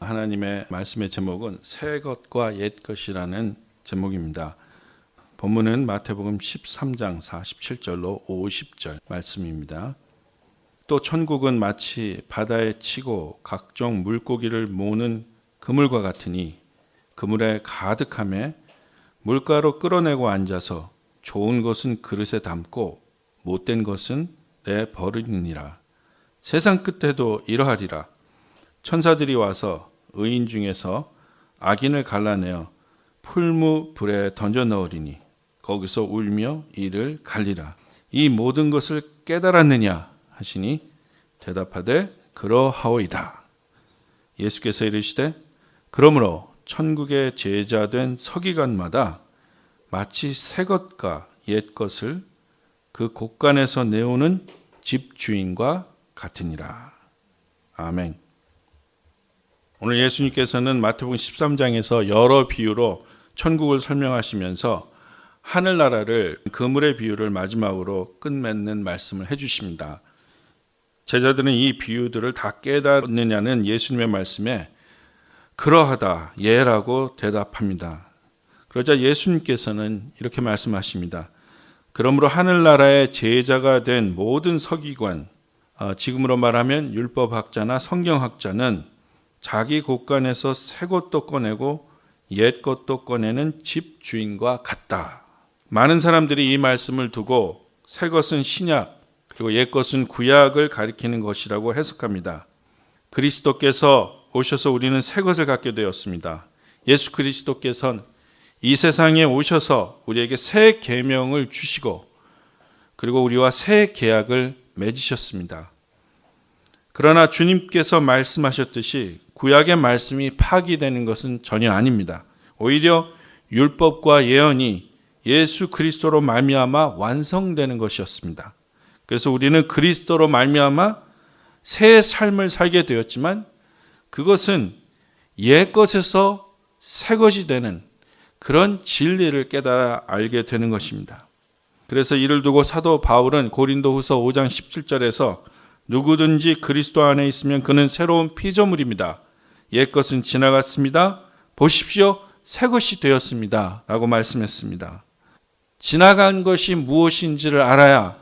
하나님의 말씀의 제목은 새 것과 옛 것이라는 제목입니다. 본문은 마태복음 13장 47절로 50절 말씀입니다. 또 천국은 마치 바다에 치고 각종 물고기를 모으는 그물과 같으니 그물에 가득하며 물가로 끌어내고 앉아서 좋은 것은 그릇에 담고 못된 것은 내버리니라. 세상 끝에도 이러하리라. 천사들이 와서 의인 중에서 악인을 갈라내어 풀무 불에 던져 넣으리니 거기서 울며 이를 갈리라. 이 모든 것을 깨달았느냐 하시니 대답하되 그러하오이다. 예수께서 이르시되 그러므로 천국의 제자된 서기관마다 마치 새 것과 옛 것을 그 곳간에서 내오는 집주인과 같으니라. 아멘. 오늘 예수님께서는 마태복음 13장에서 여러 비유로 천국을 설명하시면서 하늘나라를 그물의 비유를 마지막으로 끝맺는 말씀을 해주십니다. 제자들은 이 비유들을 다 깨달았느냐는 예수님의 말씀에 그러하다 예라고 대답합니다. 그러자 예수님께서는 이렇게 말씀하십니다. 그러므로 하늘나라의 제자가 된 모든 서기관, 지금으로 말하면 율법학자나 성경학자는 자기 곳간에서 새 것도 꺼내고 옛 것도 꺼내는 집주인과 같다. 많은 사람들이 이 말씀을 두고 새 것은 신약 그리고 옛 것은 구약을 가리키는 것이라고 해석합니다. 그리스도께서 오셔서 우리는 새 것을 갖게 되었습니다. 예수 그리스도께서는 이 세상에 오셔서 우리에게 새 계명을 주시고 그리고 우리와 새 계약을 맺으셨습니다. 그러나 주님께서 말씀하셨듯이 구약의 말씀이 파기되는 것은 전혀 아닙니다. 오히려 율법과 예언이 예수 그리스도로 말미암아 완성되는 것이었습니다. 그래서 우리는 그리스도로 말미암아 새 삶을 살게 되었지만 그것은 옛 것에서 새 것이 되는 그런 진리를 깨달아 알게 되는 것입니다. 그래서 이를 두고 사도 바울은 고린도후서 5장 17절에서 누구든지 그리스도 안에 있으면 그는 새로운 피조물입니다. 옛 것은 지나갔습니다. 보십시오. 새 것이 되었습니다. 라고 말씀했습니다. 지나간 것이 무엇인지를 알아야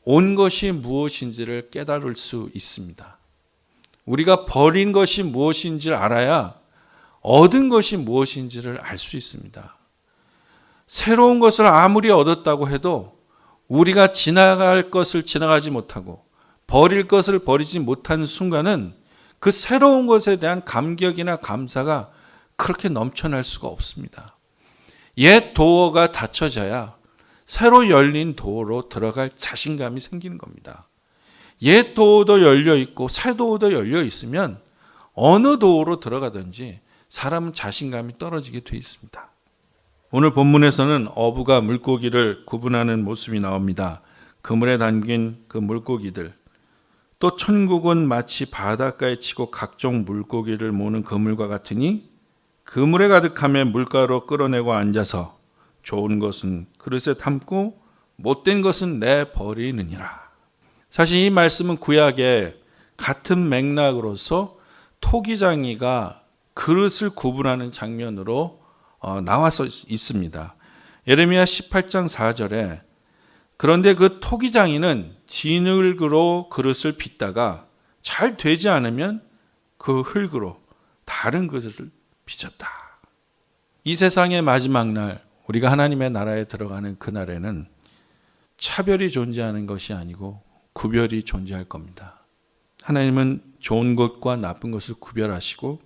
온 것이 무엇인지를 깨달을 수 있습니다. 우리가 버린 것이 무엇인지를 알아야 얻은 것이 무엇인지를 알 수 있습니다. 새로운 것을 아무리 얻었다고 해도 우리가 지나갈 것을 지나가지 못하고 버릴 것을 버리지 못하는 순간은 그 새로운 것에 대한 감격이나 감사가 그렇게 넘쳐날 수가 없습니다. 옛 도어가 닫혀져야 새로 열린 도어로 들어갈 자신감이 생기는 겁니다. 옛 도어도 열려 있고 새 도어도 열려 있으면 어느 도어로 들어가든지 사람은 자신감이 떨어지게 돼 있습니다. 오늘 본문에서는 어부가 물고기를 구분하는 모습이 나옵니다. 그물에 담긴 그 물고기들. 또 천국은 마치 바닷가에 치고 각종 물고기를 모으는 그물과 같으니 그물에 가득하며 물가로 끌어내고 앉아서 좋은 것은 그릇에 담고 못된 것은 내버리느니라. 사실 이 말씀은 구약의 같은 맥락으로서 토기장이가 그릇을 구분하는 장면으로 나와서 있습니다. 예레미야 18장 4절에 그런데 그 토기장이는 진흙으로 그릇을 빚다가 잘 되지 않으면 그 흙으로 다른 그릇을 빚었다. 이 세상의 마지막 날 우리가 하나님의 나라에 들어가는 그날에는 차별이 존재하는 것이 아니고 구별이 존재할 겁니다. 하나님은 좋은 것과 나쁜 것을 구별하시고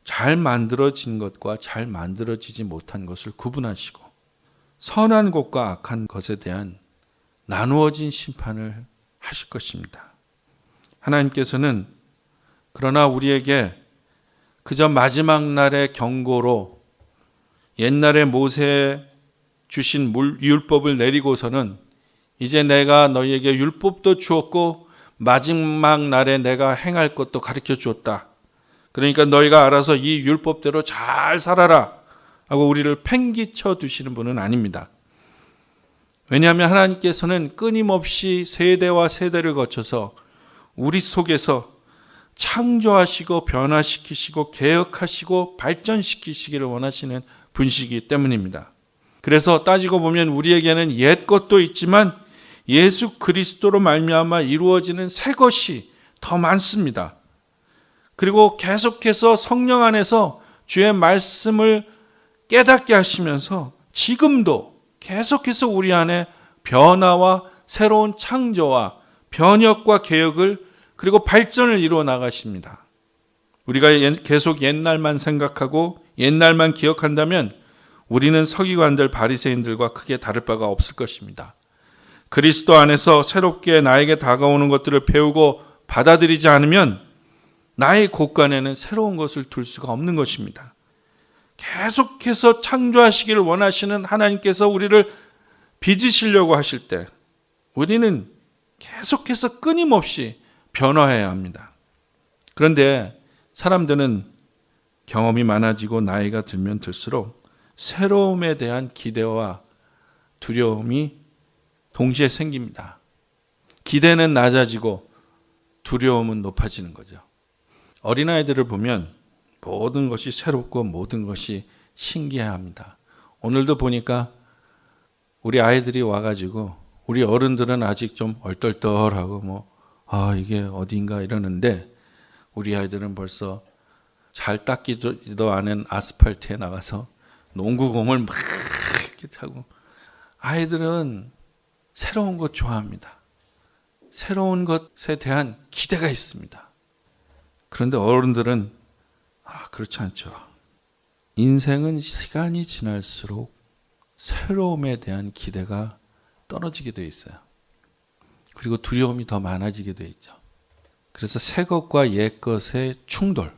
잘 만들어진 것과 잘 만들어지지 못한 것을 구분하시고 선한 것과 악한 것에 대한 나누어진 심판을 하실 것입니다. 하나님께서는 그러나 우리에게 그저 마지막 날의 경고로 옛날에 모세에 주신 율법을 내리고서는 이제 내가 너희에게 율법도 주었고 마지막 날에 내가 행할 것도 가르쳐 주었다. 그러니까 너희가 알아서 이 율법대로 잘 살아라 하고 우리를 팽기쳐 두시는 분은 아닙니다. 왜냐하면 하나님께서는 끊임없이 세대와 세대를 거쳐서 우리 속에서 창조하시고 변화시키시고 개혁하시고 발전시키시기를 원하시는 분이시기 때문입니다. 그래서 따지고 보면 우리에게는 옛 것도 있지만 예수 그리스도로 말미암아 이루어지는 새 것이 더 많습니다. 그리고 계속해서 성령 안에서 주의 말씀을 깨닫게 하시면서 지금도 계속해서 우리 안에 변화와 새로운 창조와 변혁과 개혁을 그리고 발전을 이루어 나가십니다. 우리가 계속 옛날만 생각하고 옛날만 기억한다면 우리는 서기관들 바리새인들과 크게 다를 바가 없을 것입니다. 그리스도 안에서 새롭게 나에게 다가오는 것들을 배우고 받아들이지 않으면 나의 곳간에는 새로운 것을 둘 수가 없는 것입니다. 계속해서 창조하시기를 원하시는 하나님께서 우리를 빚으시려고 하실 때 우리는 계속해서 끊임없이 변화해야 합니다. 그런데 사람들은 경험이 많아지고 나이가 들면 들수록 새로움에 대한 기대와 두려움이 동시에 생깁니다. 기대는 낮아지고 두려움은 높아지는 거죠. 어린아이들을 보면 모든 것이 새롭고 모든 것이 신기해합니다. 오늘도 보니까 우리 아이들이 와가지고 우리 어른들은 아직 좀 얼떨떨하고 이게 어딘가 이러는데 우리 아이들은 벌써 잘 닦이지도 않은 아스팔트에 나가서 농구공을 막 이렇게 차고, 아이들은 새로운 것 좋아합니다. 새로운 것에 대한 기대가 있습니다. 그런데 어른들은 그렇지 않죠. 인생은 시간이 지날수록 새로움에 대한 기대가 떨어지게 되어 있어요. 그리고 두려움이 더 많아지게 되어 있죠. 그래서 새 것과 옛 것의 충돌,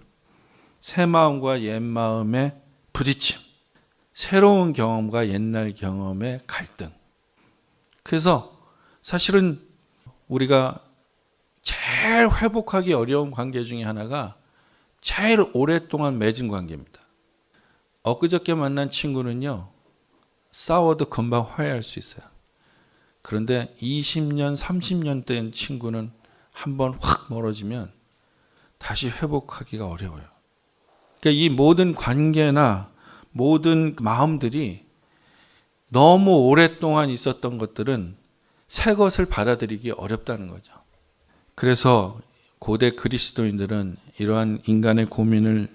새 마음과 옛 마음의 부딪힘, 새로운 경험과 옛날 경험의 갈등. 그래서 사실은 우리가 제일 회복하기 어려운 관계 중에 하나가 제일 오랫동안 맺은 관계입니다. 엊그저께 만난 친구는요, 싸워도 금방 화해할 수 있어요. 그런데 20년, 30년 된 친구는 한번 확 멀어지면 다시 회복하기가 어려워요. 그러니까 이 모든 관계나 모든 마음들이 너무 오랫동안 있었던 것들은 새 것을 받아들이기 어렵다는 거죠. 그래서 고대 그리스도인들은 이러한 인간의 고민을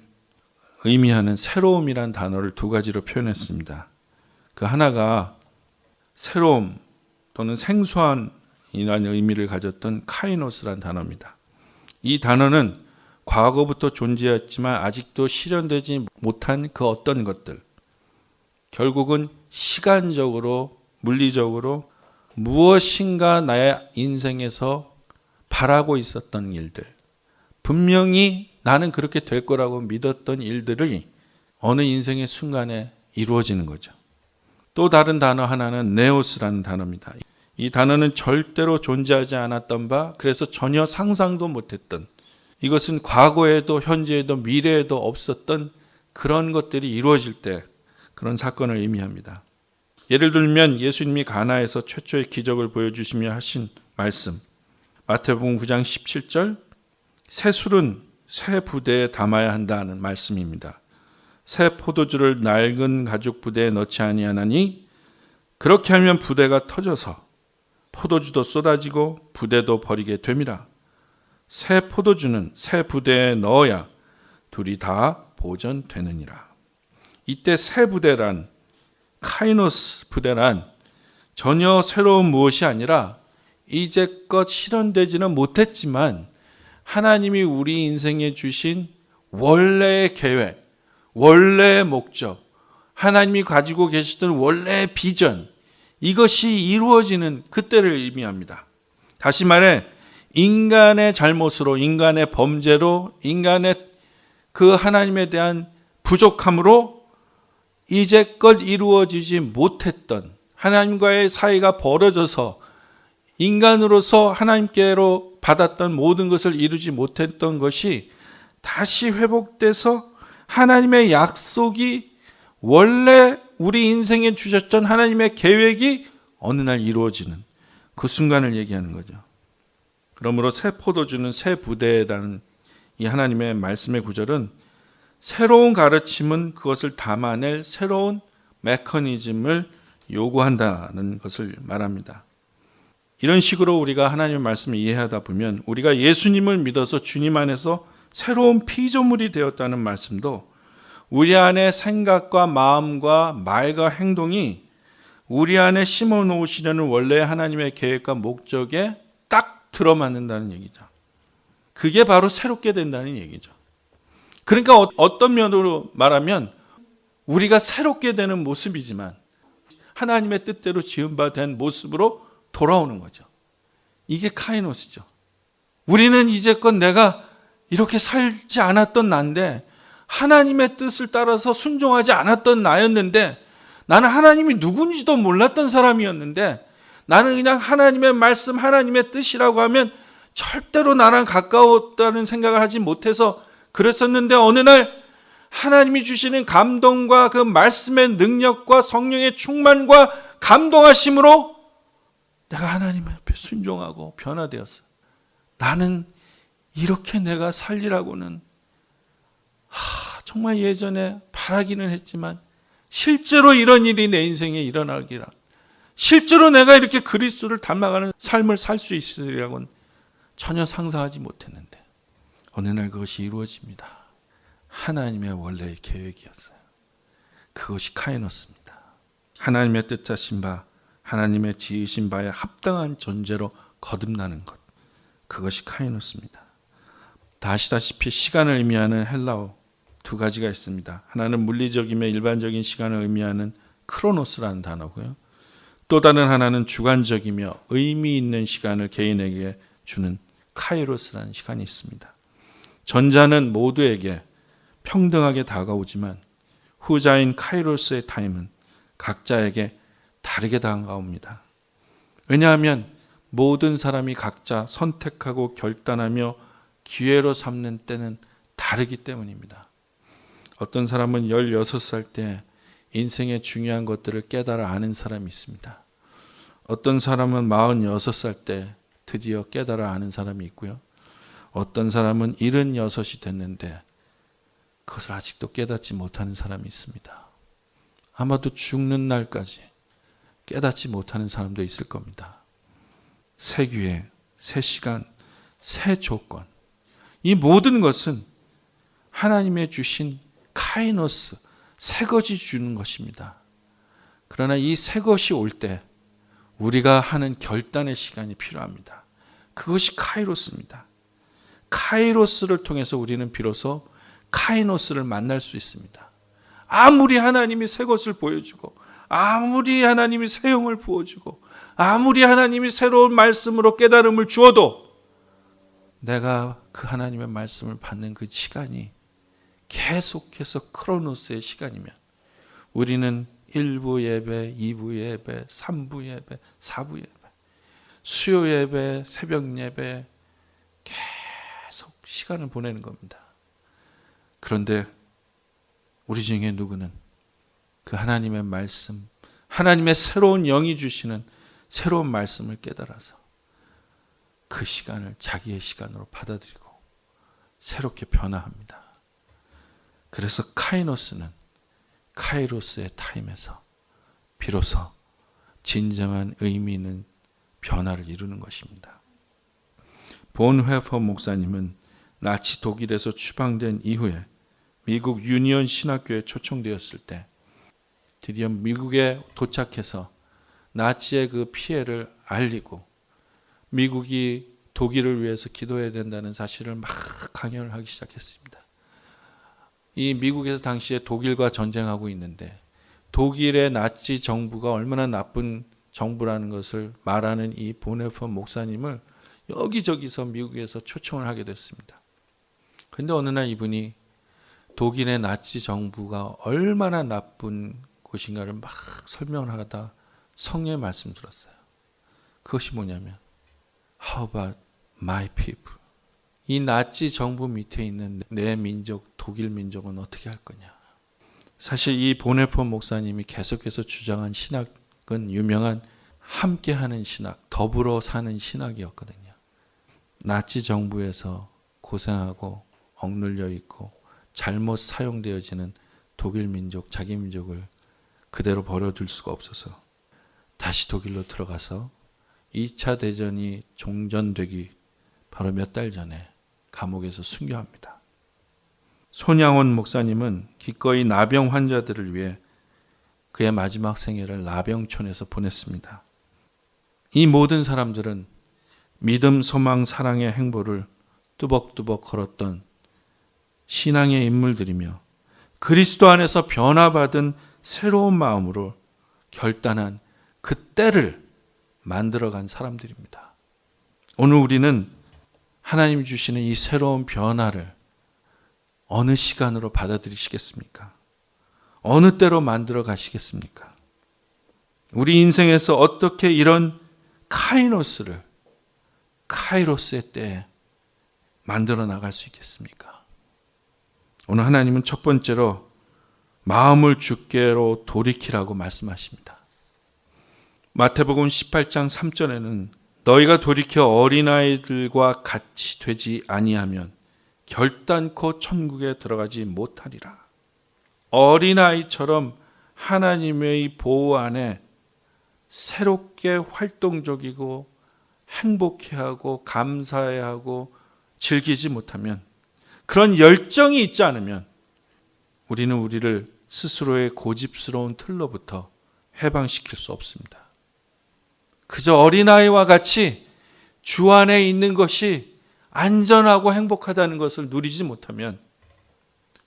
의미하는 새로움이란 단어를 두 가지로 표현했습니다. 그 하나가 새로움 또는 생소한 이라는 의미를 가졌던 카이노스란 단어입니다. 이 단어는 과거부터 존재했지만 아직도 실현되지 못한 그 어떤 것들, 결국은 시간적으로 물리적으로 무엇인가 나의 인생에서 바라고 있었던 일들, 분명히 나는 그렇게 될 거라고 믿었던 일들이 어느 인생의 순간에 이루어지는 거죠. 또 다른 단어 하나는 네오스라는 단어입니다. 이 단어는 절대로 존재하지 않았던 바, 그래서 전혀 상상도 못했던, 이것은 과거에도 현재에도 미래에도 없었던 그런 것들이 이루어질 때 그런 사건을 의미합니다. 예를 들면 예수님이 가나에서 최초의 기적을 보여주시며 하신 말씀, 마태복음 9장 17절, 새 술은 새 부대에 담아야 한다는 말씀입니다. 새 포도주를 낡은 가죽 부대에 넣지 아니하나니 그렇게 하면 부대가 터져서 포도주도 쏟아지고 부대도 버리게 됨이라. 새 포도주는 새 부대에 넣어야 둘이 다 보존되느니라. 이때 새 부대란, 카이노스 부대란 전혀 새로운 무엇이 아니라 이제껏 실현되지는 못했지만 하나님이 우리 인생에 주신 원래의 계획, 원래의 목적, 하나님이 가지고 계시던 원래의 비전, 이것이 이루어지는 그때를 의미합니다. 다시 말해 인간의 잘못으로, 인간의 범죄로, 인간의 그 하나님에 대한 부족함으로 이제껏 이루어지지 못했던, 하나님과의 사이가 벌어져서 인간으로서 하나님께로 받았던 모든 것을 이루지 못했던 것이 다시 회복돼서 하나님의 약속이, 원래 우리 인생에 주셨던 하나님의 계획이 어느 날 이루어지는 그 순간을 얘기하는 거죠. 그러므로 새 포도주는 새 부대라는 이 하나님의 말씀의 구절은 새로운 가르침은 그것을 담아낼 새로운 메커니즘을 요구한다는 것을 말합니다. 이런 식으로 우리가 하나님의 말씀을 이해하다 보면 우리가 예수님을 믿어서 주님 안에서 새로운 피조물이 되었다는 말씀도 우리 안에 생각과 마음과 말과 행동이 우리 안에 심어 놓으시려는 원래 하나님의 계획과 목적에 딱 들어맞는다는 얘기죠. 그게 바로 새롭게 된다는 얘기죠. 그러니까 어떤 면으로 말하면 우리가 새롭게 되는 모습이지만 하나님의 뜻대로 지은 바 된 모습으로 돌아오는 거죠. 이게 카이노스죠. 우리는 이제껏 내가 이렇게 살지 않았던 나인데 하나님의 뜻을 따라서 순종하지 않았던 나였는데 나는 하나님이 누군지도 몰랐던 사람이었는데 나는 그냥 하나님의 말씀, 하나님의 뜻이라고 하면 절대로 나랑 가까웠다는 생각을 하지 못해서 그랬었는데 어느 날 하나님이 주시는 감동과 그 말씀의 능력과 성령의 충만과 감동하심으로 내가 하나님 앞에 순종하고 변화되었어. 나는 이렇게 내가 살리라고는 정말 예전에 바라기는 했지만 실제로 이런 일이 내 인생에 일어나기라, 실제로 내가 이렇게 그리스도를 닮아가는 삶을 살 수 있으리라고는 전혀 상상하지 못했는데 어느 날 그것이 이루어집니다. 하나님의 원래의 계획이었어요. 그것이 카이노스입니다. 하나님의 뜻하신 바, 하나님의 지으신 바에 합당한 존재로 거듭나는 것, 그것이 카이노스입니다. 다 아시다시피 시간을 의미하는 헬라어 두 가지가 있습니다. 하나는 물리적이며 일반적인 시간을 의미하는 크로노스라는 단어고요. 또 다른 하나는 주관적이며 의미 있는 시간을 개인에게 주는 카이로스라는 시간이 있습니다. 전자는 모두에게 평등하게 다가오지만 후자인 카이로스의 타임은 각자에게 다르게 다가옵니다. 왜냐하면 모든 사람이 각자 선택하고 결단하며 기회로 삼는 때는 다르기 때문입니다. 어떤 사람은 16살 때 인생의 중요한 것들을 깨달아 아는 사람이 있습니다. 어떤 사람은 46살 때 드디어 깨달아 아는 사람이 있고요. 어떤 사람은 76이 됐는데 그것을 아직도 깨닫지 못하는 사람이 있습니다. 아마도 죽는 날까지 깨닫지 못하는 사람도 있을 겁니다. 새 기회, 새 시간, 새 조건, 이 모든 것은 하나님의 주신 카이노스, 새 것이 주는 것입니다. 그러나 이 새 것이 올 때 우리가 하는 결단의 시간이 필요합니다. 그것이 카이로스입니다. 카이로스를 통해서 우리는 비로소 카이노스를 만날 수 있습니다. 아무리 하나님이 새 것을 보여주고, 아무리 하나님이 새 영을 부어주고, 아무리 하나님이 새로운 말씀으로 깨달음을 주어도 내가 그 하나님의 말씀을 받는 그 시간이 계속해서 크로노스의 시간이면 우리는 1부 예배, 2부 예배, 3부 예배, 4부 예배, 수요 예배, 새벽 예배 계속 시간을 보내는 겁니다. 그런데 우리 중에 누구는 그 하나님의 말씀, 하나님의 새로운 영이 주시는 새로운 말씀을 깨달아서 그 시간을 자기의 시간으로 받아들이고 새롭게 변화합니다. 그래서 카이노스는 카이로스의 타임에서 비로소 진정한 의미 있는 변화를 이루는 것입니다. 본회퍼 목사님은 나치 독일에서 추방된 이후에 미국 유니온 신학교에 초청되었을 때 드디어 미국에 도착해서 나치의 그 피해를 알리고 미국이 독일을 위해서 기도해야 된다는 사실을 막 강연을 하기 시작했습니다. 이 미국에서 당시에 독일과 전쟁하고 있는데 독일의 나치 정부가 얼마나 나쁜 정부라는 것을 말하는 이 본헤퍼 목사님을 여기저기서 미국에서 초청을 하게 됐습니다. 그런데 어느 날 이분이 독일의 나치 정부가 얼마나 나쁜 곳인가를 막 설명을 하다 성령의 말씀 들었어요. 그것이 뭐냐면 How about my people? 이 나치 정부 밑에 있는 내 민족, 독일 민족은 어떻게 할 거냐. 사실 이 본헤퍼 목사님이 계속해서 주장한 신학은 유명한 함께하는 신학, 더불어 사는 신학이었거든요. 나치 정부에서 고생하고 억눌려 있고 잘못 사용되어지는 독일 민족, 자기 민족을 그대로 버려둘 수가 없어서 다시 독일로 들어가서 2차 대전이 종전되기 바로 몇 달 전에 감옥에서 순교합니다. 손양원 목사님은 기꺼이 나병 환자들을 위해 그의 마지막 생애를 나병촌에서 보냈습니다. 이 모든 사람들은 믿음, 소망, 사랑의 행보를 뚜벅뚜벅 걸었던 신앙의 인물들이며 그리스도 안에서 변화받은 새로운 마음으로 결단한 그 때를 만들어간 사람들입니다. 오늘 우리는 하나님이 주시는 이 새로운 변화를 어느 시간으로 받아들이시겠습니까? 어느 때로 만들어 가시겠습니까? 우리 인생에서 어떻게 이런 카이노스를 카이로스의 때에 만들어 나갈 수 있겠습니까? 오늘 하나님은 첫 번째로 마음을 주께로 돌이키라고 말씀하십니다. 마태복음 18장 3절에는 너희가 돌이켜 어린아이들과 같이 되지 아니하면 결단코 천국에 들어가지 못하리라. 어린아이처럼 하나님의 보호 안에 새롭게 활동적이고 행복해하고 감사해하고 즐기지 못하면, 그런 열정이 있지 않으면 우리는 우리를 스스로의 고집스러운 틀로부터 해방시킬 수 없습니다. 그저 어린아이와 같이 주 안에 있는 것이 안전하고 행복하다는 것을 누리지 못하면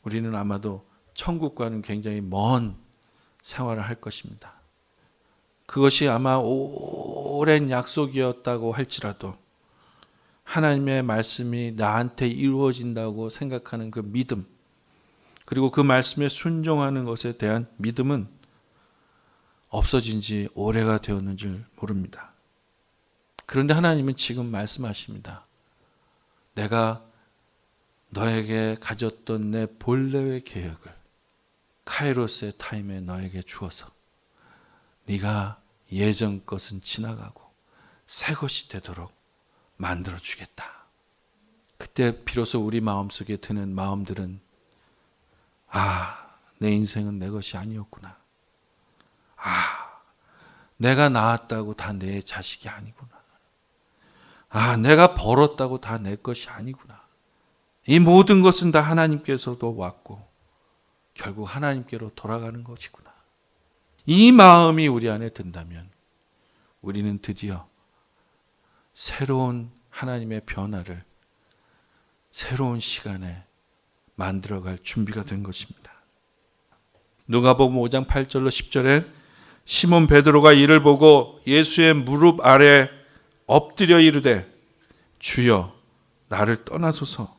우리는 아마도 천국과는 굉장히 먼 생활을 할 것입니다. 그것이 아마 오랜 약속이었다고 할지라도 하나님의 말씀이 나한테 이루어진다고 생각하는 그 믿음, 그리고 그 말씀에 순종하는 것에 대한 믿음은 없어진 지 오래가 되었는지 모릅니다. 그런데 하나님은 지금 말씀하십니다. 내가 너에게 가졌던 내 본래의 계획을 카이로스의 타임에 너에게 주어서 네가 예전 것은 지나가고 새 것이 되도록 만들어 주겠다. 그때 비로소 우리 마음속에 드는 마음들은 내 인생은 내 것이 아니었구나. 내가 낳았다고 다 내 자식이 아니구나. 내가 벌었다고 다 내 것이 아니구나. 이 모든 것은 다 하나님께서도 왔고 결국 하나님께로 돌아가는 것이구나. 이 마음이 우리 안에 든다면 우리는 드디어 새로운 하나님의 변화를 새로운 시간에 만들어갈 준비가 된 것입니다. 누가복음 5장 8절로 10절에 시몬 베드로가 이를 보고 예수의 무릎 아래 엎드려 이르되 주여 나를 떠나소서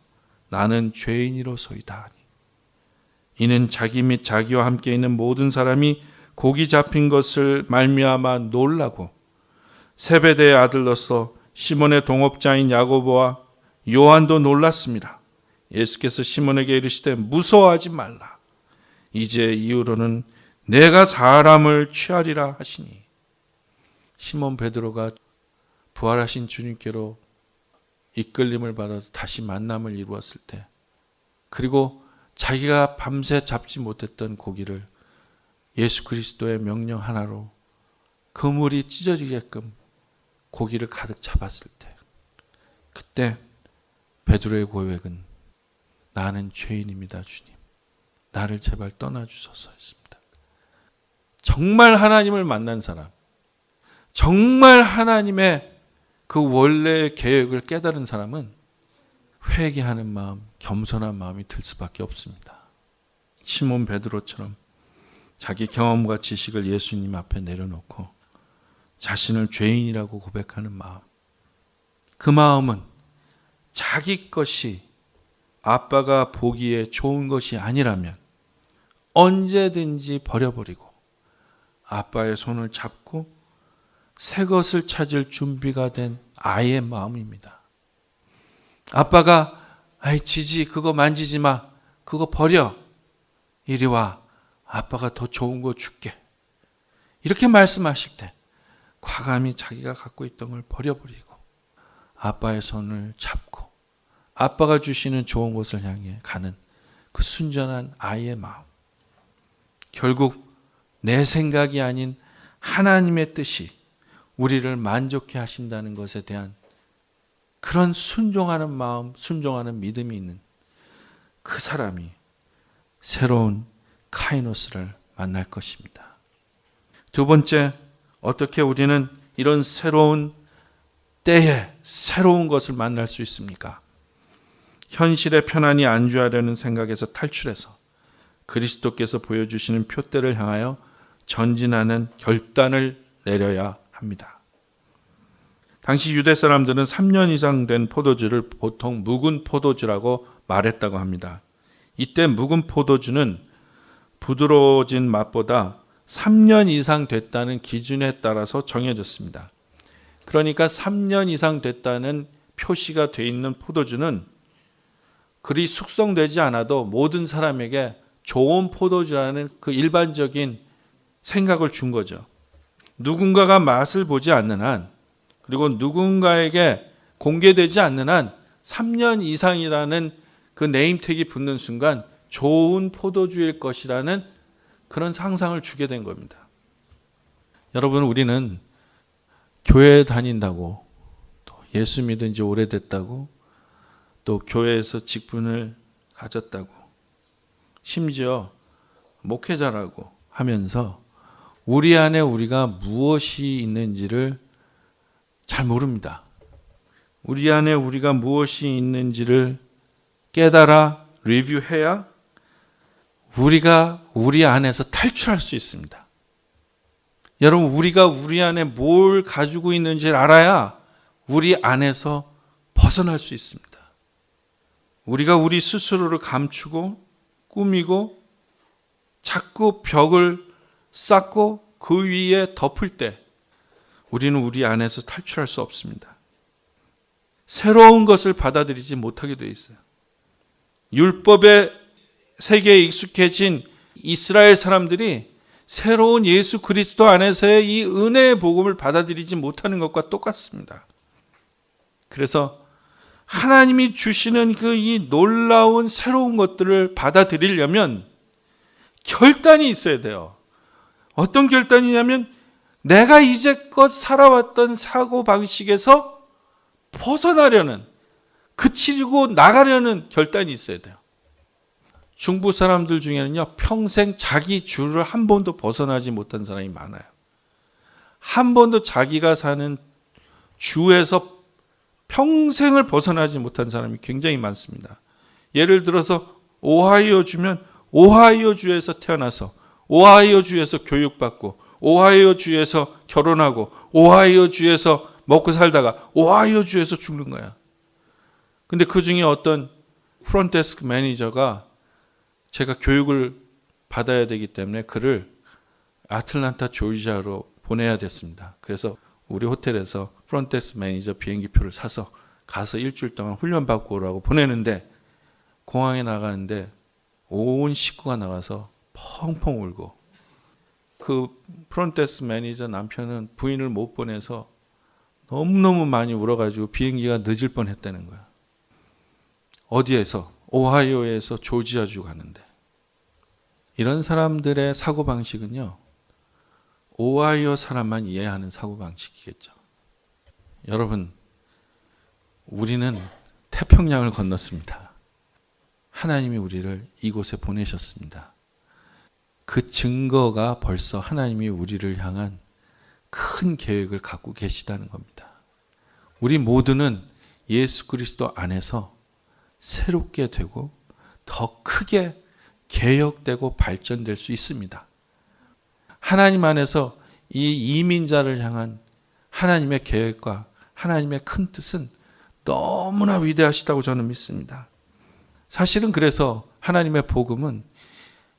나는 죄인이로소이다 하니 이는 자기 및 자기와 함께 있는 모든 사람이 고기 잡힌 것을 말미암아 놀라고 세베대의 아들로서 시몬의 동업자인 야고보와 요한도 놀랐습니다. 예수께서 시몬에게 이르시되 무서워하지 말라. 이제 이후로는 내가 사람을 취하리라 하시니 시몬 베드로가 부활하신 주님께로 이끌림을 받아서 다시 만남을 이루었을 때, 그리고 자기가 밤새 잡지 못했던 고기를 예수 그리스도의 명령 하나로 그물이 찢어지게끔 고기를 가득 잡았을 때, 그때 베드로의 고백은 나는 죄인입니다 주님, 나를 제발 떠나주소서 했습니다. 정말 하나님을 만난 사람, 정말 하나님의 그 원래의 계획을 깨달은 사람은 회개하는 마음, 겸손한 마음이 들 수밖에 없습니다. 시몬 베드로처럼 자기 경험과 지식을 예수님 앞에 내려놓고 자신을 죄인이라고 고백하는 마음, 그 마음은 자기 것이 아빠가 보기에 좋은 것이 아니라면 언제든지 버려버리고 아빠의 손을 잡고 새 것을 찾을 준비가 된 아이의 마음입니다. 아빠가 지지 그거 만지지 마, 그거 버려, 이리 와, 아빠가 더 좋은 거 줄게, 이렇게 말씀하실 때 과감히 자기가 갖고 있던 걸 버려버리고 아빠의 손을 잡고 아빠가 주시는 좋은 곳을 향해 가는 그 순전한 아이의 마음. 결국 내 생각이 아닌 하나님의 뜻이 우리를 만족해 하신다는 것에 대한 그런 순종하는 마음, 순종하는 믿음이 있는 그 사람이 새로운 카이노스를 만날 것입니다. 두 번째, 어떻게 우리는 이런 새로운 때에 새로운 것을 만날 수 있습니까? 현실의 편안히 안주하려는 생각에서 탈출해서 그리스도께서 보여주시는 표대를 향하여 전진하는 결단을 내려야 합니다. 당시 유대 사람들은 3년 이상 된 포도주를 보통 묵은 포도주라고 말했다고 합니다. 이때 묵은 포도주는 부드러워진 맛보다 3년 이상 됐다는 기준에 따라서 정해졌습니다. 그러니까 3년 이상 됐다는 표시가 되어 있는 포도주는 그리 숙성되지 않아도 모든 사람에게 좋은 포도주라는 그 일반적인 생각을 준 거죠. 누군가가 맛을 보지 않는 한, 그리고 누군가에게 공개되지 않는 한 3년 이상이라는 그 네임택이 붙는 순간 좋은 포도주일 것이라는 그런 상상을 주게 된 겁니다. 여러분, 우리는 교회에 다닌다고, 또 예수 믿은 지 오래됐다고, 또 교회에서 직분을 가졌다고, 심지어 목회자라고 하면서 우리 안에 우리가 무엇이 있는지를 잘 모릅니다. 우리 안에 우리가 무엇이 있는지를 깨달아 리뷰해야 우리가 우리 안에서 탈출할 수 있습니다. 여러분, 우리가 우리 안에 뭘 가지고 있는지를 알아야 우리 안에서 벗어날 수 있습니다. 우리가 우리 스스로를 감추고 꾸미고 자꾸 벽을 쌓고 그 위에 덮을 때 우리는 우리 안에서 탈출할 수 없습니다. 새로운 것을 받아들이지 못하게 되어 있어요. 율법의 세계에 익숙해진 이스라엘 사람들이 새로운 예수 그리스도 안에서의 이 은혜의 복음을 받아들이지 못하는 것과 똑같습니다. 그래서 하나님이 주시는 그 이 놀라운 새로운 것들을 받아들이려면 결단이 있어야 돼요. 어떤 결단이냐면 내가 이제껏 살아왔던 사고방식에서 벗어나려는, 그치고 나가려는 결단이 있어야 돼요. 중부 사람들 중에는요, 평생 자기 주를 한 번도 벗어나지 못한 사람이 많아요. 한 번도 자기가 사는 주에서 평생을 벗어나지 못한 사람이 굉장히 많습니다. 예를 들어서 오하이오 주면 오하이오 주에서 태어나서 오하이오 주에서 교육받고 오하이오 주에서 결혼하고 오하이오 주에서 먹고 살다가 오하이오 주에서 죽는 거야. 근데 그 중에 어떤 프론트데스크 매니저가 제가 교육을 받아야 되기 때문에 그를 아틀란타 조지아로 보내야 됐습니다. 그래서 우리 호텔에서 프론트데스크 매니저 비행기표를 사서 가서 일주일 동안 훈련받고 오라고 보내는데 공항에 나가는데 온 식구가 나가서 펑펑 울고, 그 프론트데스크 매니저 남편은 부인을 못 보내서 너무너무 많이 울어가지고 비행기가 늦을 뻔했다는 거야. 어디에서? 오하이오에서 조지아주 가는데. 이런 사람들의 사고방식은요, 오하이오 사람만 이해하는 사고방식이겠죠. 여러분, 우리는 태평양을 건넜습니다. 하나님이 우리를 이곳에 보내셨습니다. 그 증거가 벌써 하나님이 우리를 향한 큰 계획을 갖고 계시다는 겁니다. 우리 모두는 예수 그리스도 안에서 새롭게 되고 더 크게 개혁되고 발전될 수 있습니다. 하나님 안에서 이 이민자를 향한 하나님의 계획과 하나님의 큰 뜻은 너무나 위대하시다고 저는 믿습니다. 사실은 그래서 하나님의 복음은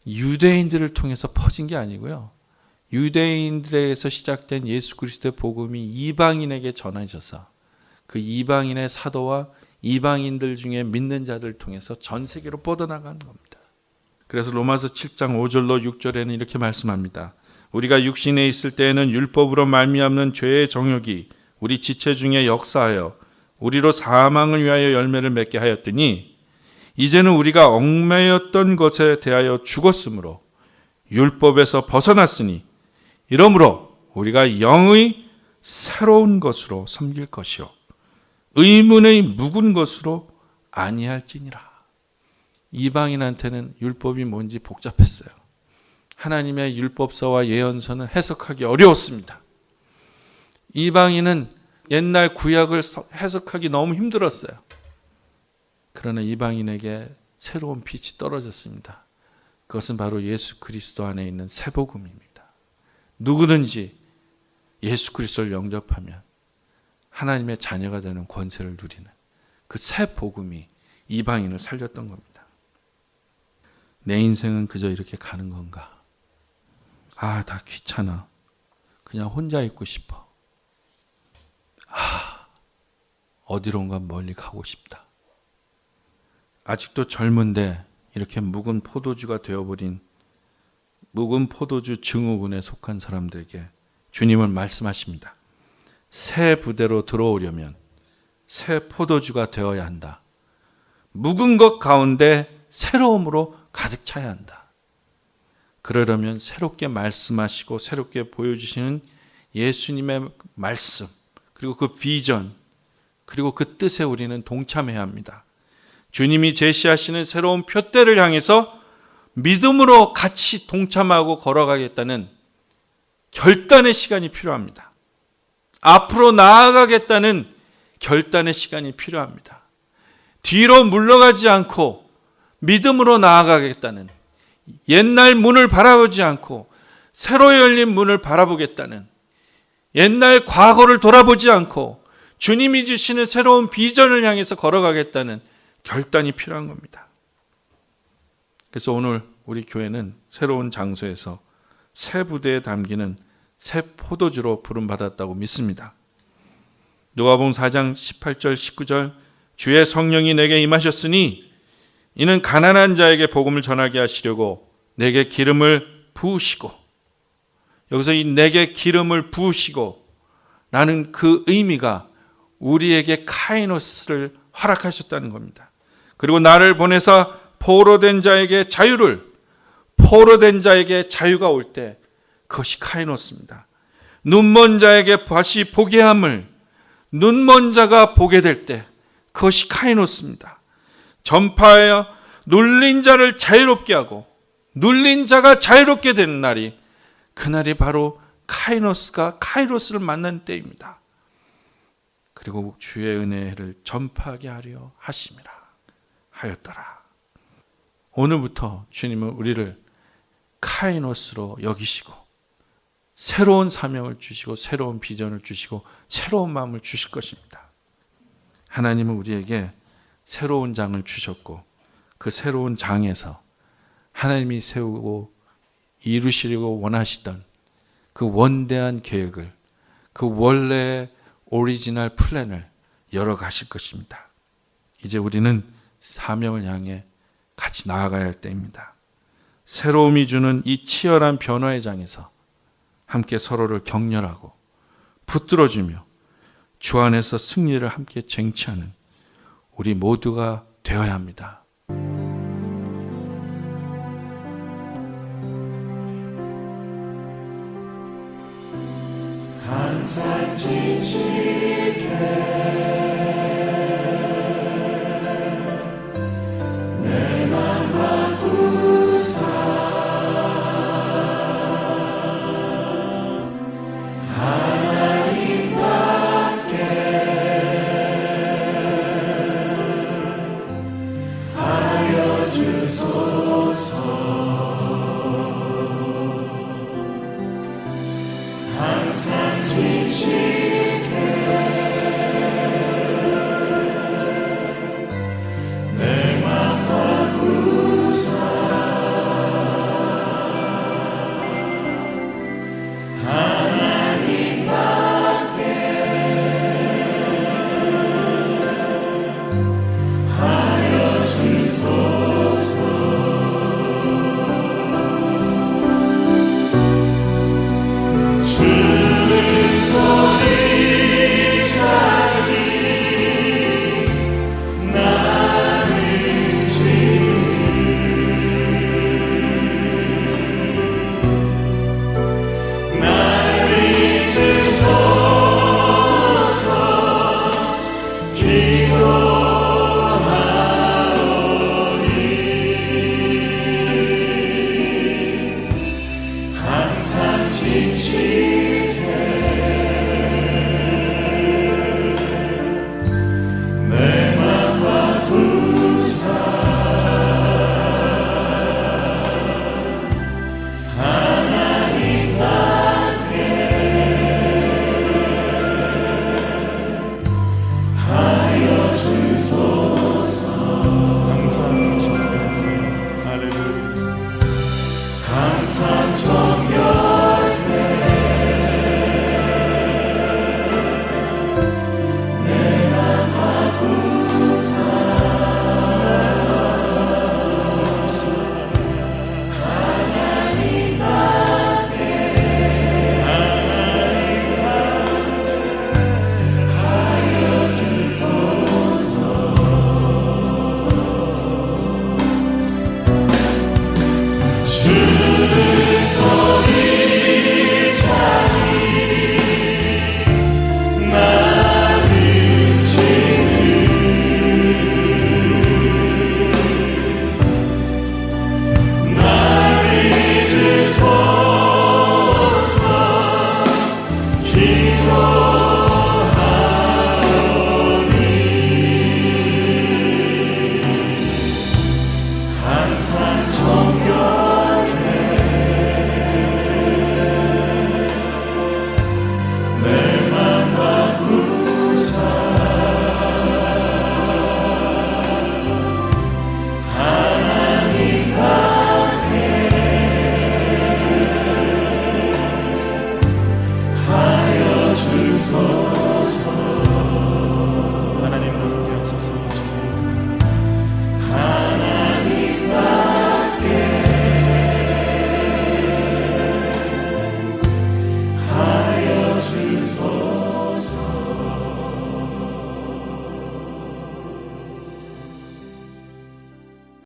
유대인들을 통해서 퍼진 게 아니고요, 유대인들에게서 시작된 예수 그리스도의 복음이 이방인에게 전해져서 그 이방인의 사도와 이방인들 중에 믿는 자들을 통해서 전 세계로 뻗어나가는 겁니다. 그래서 로마서 7장 5절로 6절에는 이렇게 말씀합니다. 우리가 육신에 있을 때에는 율법으로 말미암는 죄의 정욕이 우리 지체 중에 역사하여 우리로 사망을 위하여 열매를 맺게 하였더니 이제는 우리가 얽매였던 것에 대하여 죽었으므로 율법에서 벗어났으니 이러므로 우리가 영의 새로운 것으로 섬길 것이요 의문의 묵은 것으로 아니할지니라. 이방인한테는 율법이 뭔지 복잡했어요. 하나님의 율법서와 예언서는 해석하기 어려웠습니다. 이방인은 옛날 구약을 해석하기 너무 힘들었어요. 그러나 이방인에게 새로운 빛이 떨어졌습니다. 그것은 바로 예수 그리스도 안에 있는 새 복음입니다. 누구든지 예수 그리스도를 영접하면 하나님의 자녀가 되는 권세를 누리는 그 새 복음이 이방인을 살렸던 겁니다. 내 인생은 그저 이렇게 가는 건가? 다 귀찮아. 그냥 혼자 있고 싶어. 어디론가 멀리 가고 싶다. 아직도 젊은데 이렇게 묵은 포도주가 되어버린 묵은 포도주 증후군에 속한 사람들에게 주님은 말씀하십니다. 새 부대로 들어오려면 새 포도주가 되어야 한다. 묵은 것 가운데 새로움으로 가득 차야 한다. 그러려면 새롭게 말씀하시고 새롭게 보여주시는 예수님의 말씀, 그리고 그 비전, 그리고 그 뜻에 우리는 동참해야 합니다. 주님이 제시하시는 새로운 표대를 향해서 믿음으로 같이 동참하고 걸어가겠다는 결단의 시간이 필요합니다. 앞으로 나아가겠다는 결단의 시간이 필요합니다. 뒤로 물러가지 않고 믿음으로 나아가겠다는, 옛날 문을 바라보지 않고 새로 열린 문을 바라보겠다는, 옛날 과거를 돌아보지 않고 주님이 주시는 새로운 비전을 향해서 걸어가겠다는 결단이 필요한 겁니다. 그래서 오늘 우리 교회는 새로운 장소에서 새 부대에 담기는 새 포도주로 부름받았다고 믿습니다. 누가복음 4장 18절 19절 주의 성령이 내게 임하셨으니 이는 가난한 자에게 복음을 전하게 하시려고 내게 기름을 부으시고, 여기서 이 내게 기름을 부으시고 라는 그 의미가 우리에게 카이노스를 허락하셨다는 겁니다. 그리고 나를 보내사 포로된 자에게 자유를, 포로된 자에게 자유가 올 때 그것이 카이노스입니다. 눈먼 자에게 다시 보게 함을, 눈먼 자가 보게 될 때 그것이 카이노스입니다. 전파하여 눌린 자를 자유롭게 하고 눌린 자가 자유롭게 되는 날이, 그날이 바로 카이노스가 카이로스를 만난 때입니다. 그리고 주의 은혜를 전파하게 하려 하였더라. 오늘부터 주님은 우리를 카이노스로 여기시고 새로운 사명을 주시고 새로운 비전을 주시고 새로운 마음을 주실 것입니다. 하나님은 우리에게 새로운 장을 주셨고 그 새로운 장에서 하나님이 세우고 이루시려고 원하시던 그 원대한 계획을, 그 원래의 오리지널 플랜을 열어가실 것입니다. 이제 우리는 사명을 향해 같이 나아가야 할 때입니다. 새로움이 주는 이 치열한 변화의 장에서 함께 서로를 격려하고 붙들어주며 주 안에서 승리를 함께 쟁취하는 우리 모두가 되어야 합니다. 항상 지칠게 내 맘 바꾸사 하나님답게 하여 주소서. 항상 지칠게 내 맘 바꾸사 하나님답게 하여 주소서. 주를 주소